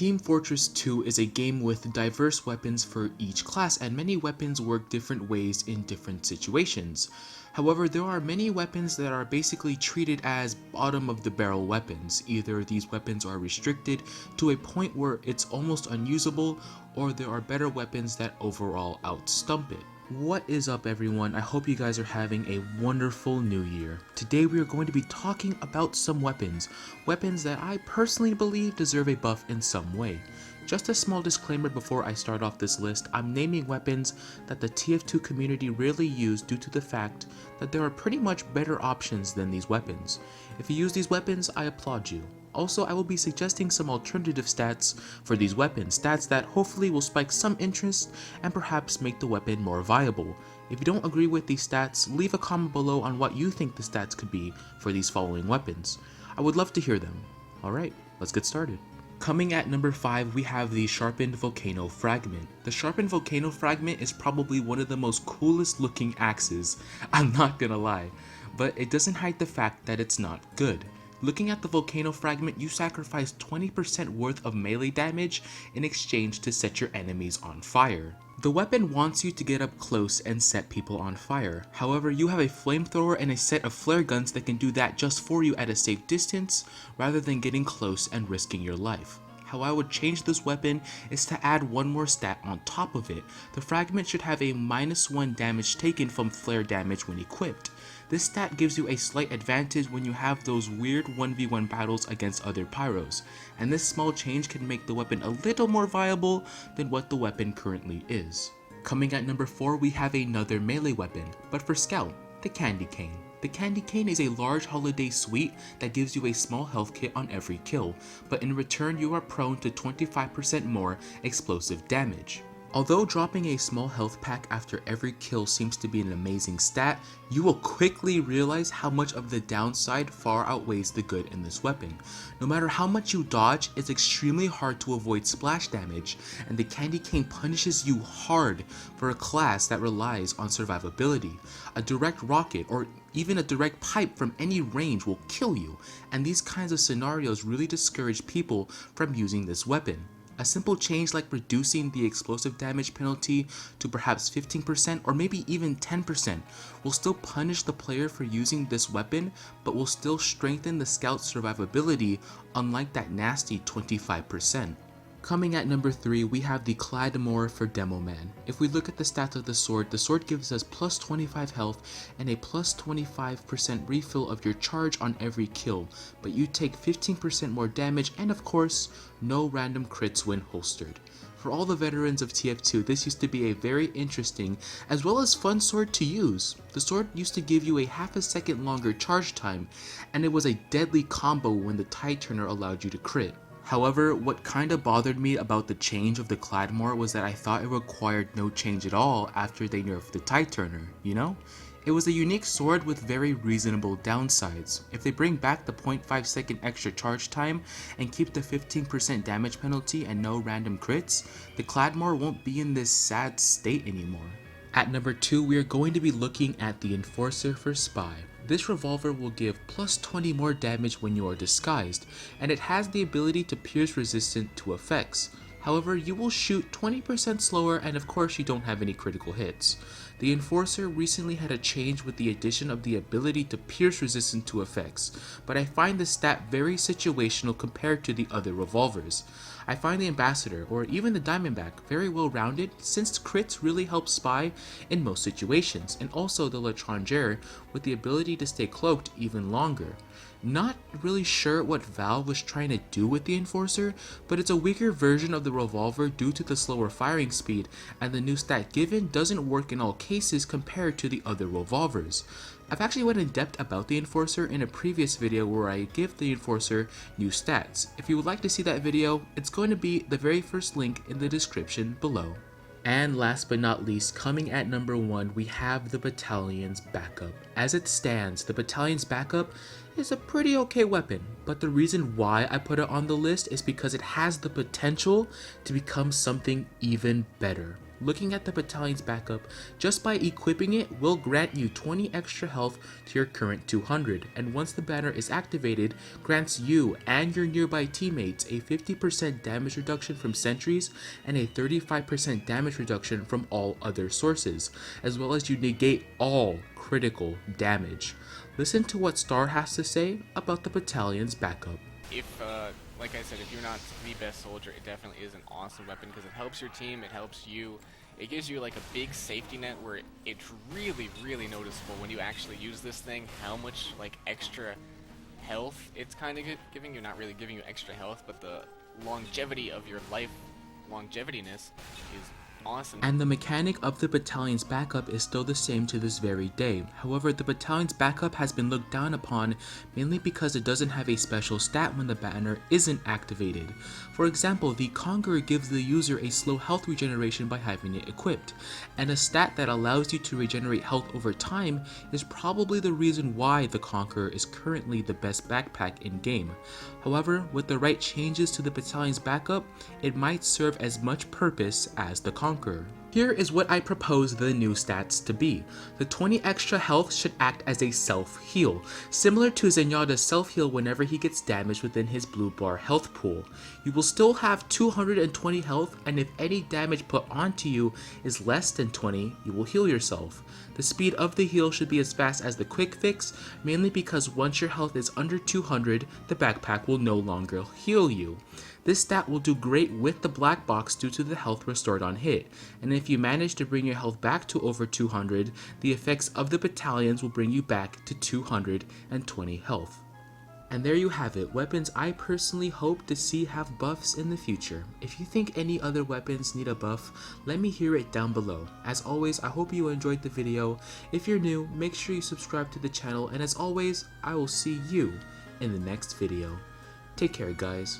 Team Fortress 2 is a game with diverse weapons for each class, and many weapons work different ways in different situations. However, there are many weapons that are basically treated as bottom of the barrel weapons. Either these weapons are restricted to a point where it's almost unusable, or there are better weapons that overall outstump it. What is up everyone? I hope you guys are having a wonderful new year. Today we are going to be talking about some weapons that I personally believe deserve a buff in some way. Just a small disclaimer before I start off this list, I'm naming weapons that the TF2 community rarely use due to the fact that there are pretty much better options than these weapons. If you use these weapons, I applaud you. Also, I will be suggesting some alternative stats for these weapons, stats that hopefully will spike some interest and perhaps make the weapon more viable. If you don't agree with these stats, leave a comment below on what you think the stats could be for these following weapons. I would love to hear them. Alright, let's get started. Coming at number 5, we have the Sharpened Volcano Fragment. The Sharpened Volcano Fragment is probably one of the most coolest looking axes, I'm not gonna lie, but it doesn't hide the fact that it's not good. Looking at the Volcano Fragment, you sacrifice 20% worth of melee damage in exchange to set your enemies on fire. The weapon wants you to get up close and set people on fire. However, you have a flamethrower and a set of flare guns that can do that just for you at a safe distance, rather than getting close and risking your life. How I would change this weapon is to add one more stat on top of it. The Fragment should have a -1 damage taken from flare damage when equipped. This stat gives you a slight advantage when you have those weird 1v1 battles against other pyros, and this small change can make the weapon a little more viable than what the weapon currently is. Coming at number 4, we have another melee weapon, but for Scout, the Candy Cane. The Candy Cane is a large holiday sweet that gives you a small health kit on every kill, but in return you are prone to 25% more explosive damage. Although dropping a small health pack after every kill seems to be an amazing stat, you will quickly realize how much of the downside far outweighs the good in this weapon. No matter how much you dodge, it's extremely hard to avoid splash damage, and the Candy Cane punishes you hard for a class that relies on survivability. A direct rocket or even a direct pipe from any range will kill you, and these kinds of scenarios really discourage people from using this weapon. A simple change like reducing the explosive damage penalty to perhaps 15% or maybe even 10% will still punish the player for using this weapon, but will still strengthen the Scout's survivability, unlike that nasty 25%. Coming at number 3, we have the Claymore for Demo Man. If we look at the stats of the sword gives us plus 25 health and a plus 25% refill of your charge on every kill, but you take 15% more damage and of course, no random crits when holstered. For all the veterans of TF2, this used to be a very interesting as well as fun sword to use. The sword used to give you a half a second longer charge time, and it was a deadly combo when the Tide Turner allowed you to crit. However, what kinda bothered me about the change of the Claymore was that I thought it required no change at all after they nerfed the Tide Turner, you know? It was a unique sword with very reasonable downsides. If they bring back the 0.5 second extra charge time and keep the 15% damage penalty and no random crits, the Claymore won't be in this sad state anymore. At number 2, we are going to be looking at the Enforcer for Spy. This revolver will give plus 20 more damage when you are disguised, and it has the ability to pierce resistant to effects. However, you will shoot 20% slower, and of course you don't have any critical hits. The Enforcer recently had a change with the addition of the ability to pierce resistant to effects, but I find this stat very situational compared to the other revolvers. I find the Ambassador, or even the Diamondback, very well rounded since crits really help Spy in most situations, and also the L'Étranger with the ability to stay cloaked even longer. Not really sure what Valve was trying to do with the Enforcer, but it's a weaker version of the revolver due to the slower firing speed, and the new stat given doesn't work in all cases compared to the other revolvers. I've actually went in depth about the Enforcer in a previous video where I give the Enforcer new stats. If you would like to see that video, it's going to be the very first link in the description below. And last but not least, coming at number 1, we have the Battalion's Backup. As it stands, the Battalion's Backup is a pretty okay weapon, but the reason why I put it on the list is because it has the potential to become something even better. Looking at the battalion's backup, just by equipping it will grant you 20 extra health to your current 200, and once the banner is activated, grants you and your nearby teammates a 50% damage reduction from sentries and a 35% damage reduction from all other sources, as well as you negate all critical damage. Listen to what Star has to say about the battalion's backup. Like I said, if you're not the best soldier, it definitely is an awesome weapon because it helps your team, it helps you. It gives you like a big safety net where it's really, really noticeable when you actually use this thing, how much like extra health it's kind of giving you. Not really giving you extra health, but the longevity of your life, longevitiness is awesome. And the mechanic of the battalion's backup is still the same to this very day. However, the battalion's backup has been looked down upon mainly because it doesn't have a special stat when the banner isn't activated. For example, the Conqueror gives the user a slow health regeneration by having it equipped, and a stat that allows you to regenerate health over time is probably the reason why the Conqueror is currently the best backpack in game. However, with the right changes to the battalion's backup, it might serve as much purpose as the Conqueror. Here is what I propose the new stats to be. The 20 extra health should act as a self-heal, similar to Zenyatta's self-heal whenever he gets damaged within his blue bar health pool. You will still have 220 health, and if any damage put onto you is less than 20, you will heal yourself. The speed of the heal should be as fast as the quick fix, mainly because once your health is under 200, the backpack will no longer heal you. This stat will do great with the black box due to the health restored on hit, and if you manage to bring your health back to over 200, the effects of the battalions will bring you back to 220 health. And there you have it, weapons I personally hope to see have buffs in the future. If you think any other weapons need a buff, let me hear it down below. As always, I hope you enjoyed the video. If you're new, make sure you subscribe to the channel, and as always, I will see you in the next video. Take care, guys.